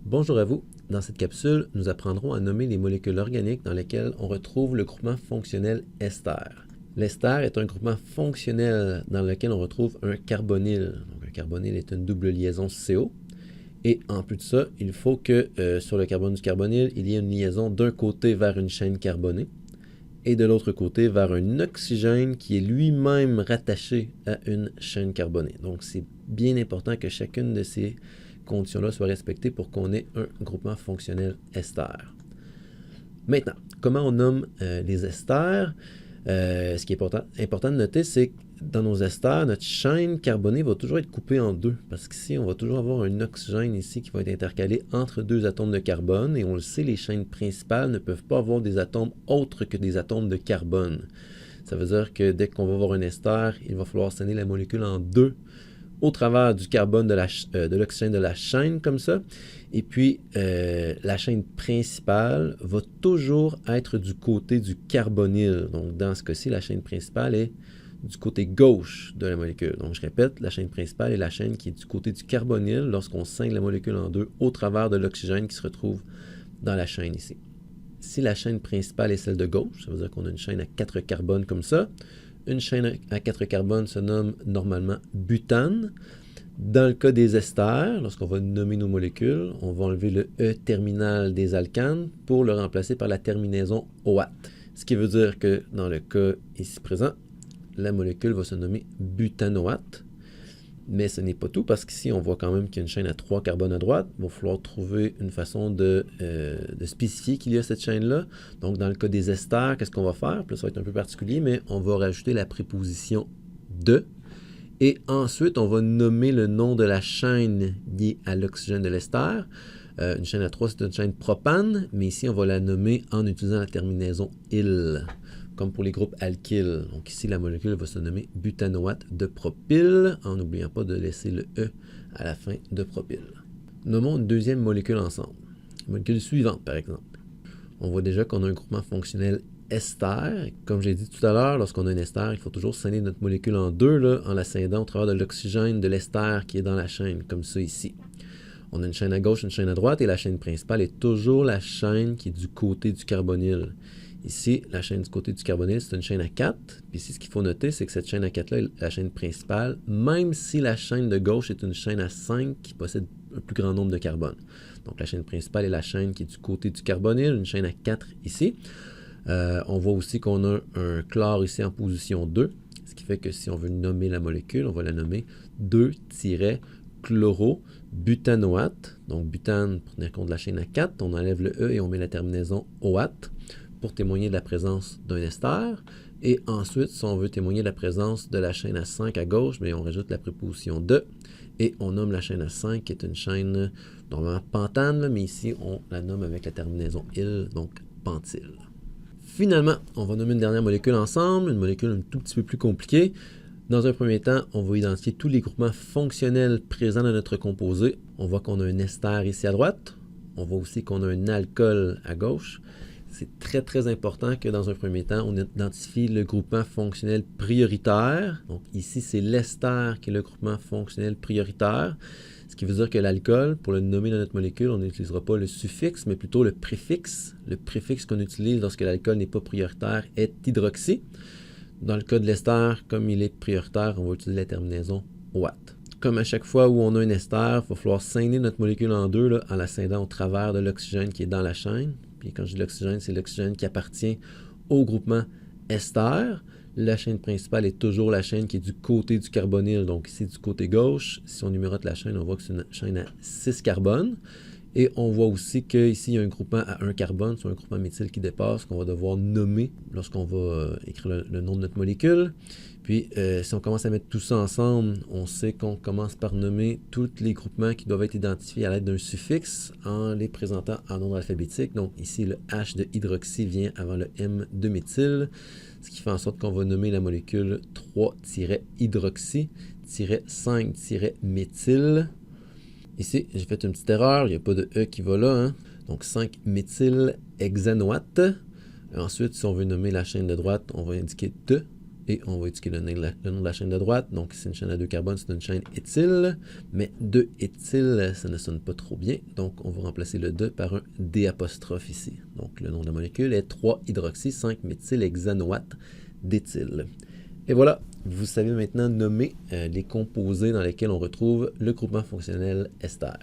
Bonjour à vous. Dans cette capsule, nous apprendrons à nommer les molécules organiques dans lesquelles on retrouve le groupement fonctionnel ester. L'ester est un groupement fonctionnel dans lequel on retrouve un carbonyle. Donc, un carbonyle est une double liaison CO. Et en plus de ça, il faut que sur le carbone du carbonyle, il y ait une liaison d'un côté vers une chaîne carbonée et de l'autre côté vers un oxygène qui est lui-même rattaché à une chaîne carbonée. Donc, c'est bien important que chacune de ces conditions-là soit respectée pour qu'on ait un groupement fonctionnel ester. Maintenant, comment on nomme les esters? Ce qui est important de noter, c'est que dans nos esters, notre chaîne carbonée va toujours être coupée en deux. Parce qu'ici, on va toujours avoir un oxygène ici qui va être intercalé entre deux atomes de carbone. Et on le sait, les chaînes principales ne peuvent pas avoir des atomes autres que des atomes de carbone. Ça veut dire que dès qu'on va avoir un ester, il va falloir scinder la molécule en deux au travers du carbone de l'oxygène de la chaîne, comme ça. Et puis, la chaîne principale va toujours être du côté du carbonyle. Donc, dans ce cas-ci, la chaîne principale est du côté gauche de la molécule. Donc, je répète, la chaîne principale est la chaîne qui est du côté du carbonyle lorsqu'on scinde la molécule en deux au travers de l'oxygène qui se retrouve dans la chaîne ici. Si la chaîne principale est celle de gauche, ça veut dire qu'on a une chaîne à 4 carbones comme ça. Une chaîne à 4 carbones se nomme normalement butane. Dans le cas des esters, lorsqu'on va nommer nos molécules, on va enlever le E terminal des alcanes pour le remplacer par la terminaison OAT. Ce qui veut dire que dans le cas ici présent, la molécule va se nommer butanoate. Mais ce n'est pas tout, parce qu'ici, on voit quand même qu'il y a une chaîne à 3 carbones à droite. Il va falloir trouver une façon de spécifier qu'il y a cette chaîne-là. Donc, dans le cas des esters, qu'est-ce qu'on va faire? Puis là, ça va être un peu particulier, mais on va rajouter la préposition « de ». Et ensuite, on va nommer le nom de la chaîne liée à l'oxygène de l'ester. Une chaîne à 3, c'est une chaîne propane, mais ici, on va la nommer en utilisant la terminaison « il », comme pour les groupes alkyles. Donc ici, la molécule va se nommer butanoate de propyle, en n'oubliant pas de laisser le E à la fin de propyle. Nommons une deuxième molécule ensemble. La molécule suivante, par exemple. On voit déjà qu'on a un groupement fonctionnel ester. Comme j'ai dit tout à l'heure, lorsqu'on a un ester, il faut toujours scinder notre molécule en deux, là, en la scindant au travers de l'oxygène de l'ester qui est dans la chaîne, comme ça ici. On a une chaîne à gauche, une chaîne à droite, et la chaîne principale est toujours la chaîne qui est du côté du carbonyle. Ici, la chaîne du côté du carbonyle, c'est une chaîne à 4. Puis ici, ce qu'il faut noter, c'est que cette chaîne à 4-là est la chaîne principale, même si la chaîne de gauche est une chaîne à 5 qui possède un plus grand nombre de carbone. Donc, la chaîne principale est la chaîne qui est du côté du carbonyle, une chaîne à 4 ici. On voit aussi qu'on a un chlore ici en position 2, ce qui fait que si on veut nommer la molécule, on va la nommer 2-chlorobutanoate. Donc, butane, pour tenir compte de la chaîne à 4, on enlève le E et on met la terminaison OAT pour témoigner de la présence d'un ester. Et ensuite, si on veut témoigner de la présence de la chaîne à 5 à gauche, bien, on rajoute la préposition de et on nomme la chaîne à 5 qui est une chaîne normalement pentane, mais ici, on la nomme avec la terminaison il, donc pentyle. Finalement, on va nommer une dernière molécule ensemble, une molécule un tout petit peu plus compliquée. Dans un premier temps, on va identifier tous les groupements fonctionnels présents dans notre composé. On voit qu'on a un ester ici à droite. On voit aussi qu'on a un alcool à gauche. C'est très, très important que dans un premier temps, on identifie le groupement fonctionnel prioritaire. Donc ici, c'est l'ester qui est le groupement fonctionnel prioritaire. Ce qui veut dire que l'alcool, pour le nommer dans notre molécule, on n'utilisera pas le suffixe, mais plutôt le préfixe. Le préfixe qu'on utilise lorsque l'alcool n'est pas prioritaire est hydroxy. Dans le cas de l'ester, comme il est prioritaire, on va utiliser la terminaison OAT. Comme à chaque fois où on a un ester, il va falloir scinder notre molécule en deux là, en la scindant au travers de l'oxygène qui est dans la chaîne. Puis quand je dis l'oxygène, c'est l'oxygène qui appartient au groupement ester. La chaîne principale est toujours la chaîne qui est du côté du carbonyle, donc ici du côté gauche. Si on numérote la chaîne, on voit que c'est une chaîne à 6 carbones. Et on voit aussi qu'ici, il y a un groupement à 1 carbone, soit un groupement méthyle qui dépasse, qu'on va devoir nommer lorsqu'on va écrire le nom de notre molécule. Puis, si on commence à mettre tout ça ensemble, on sait qu'on commence par nommer tous les groupements qui doivent être identifiés à l'aide d'un suffixe en les présentant en ordre alphabétique. Donc, ici, le H de hydroxy vient avant le M de méthyle, ce qui fait en sorte qu'on va nommer la molécule 3-hydroxy-5-méthyle. Ici, j'ai fait une petite erreur, il n'y a pas de E qui va là, hein? Donc 5-méthylhexanoate. Ensuite, si on veut nommer la chaîne de droite, on va indiquer 2 et on va étiqueter le nom de la chaîne de droite. Donc, c'est une chaîne à 2 carbones, c'est une chaîne éthyle, mais 2-éthyle, ça ne sonne pas trop bien. Donc, on va remplacer le 2 par un D' ici. Donc, le nom de la molécule est 3-hydroxy-5-méthylhexanoate d'éthyle. Et voilà, vous savez maintenant nommer les composés dans lesquels on retrouve le groupement fonctionnel ester.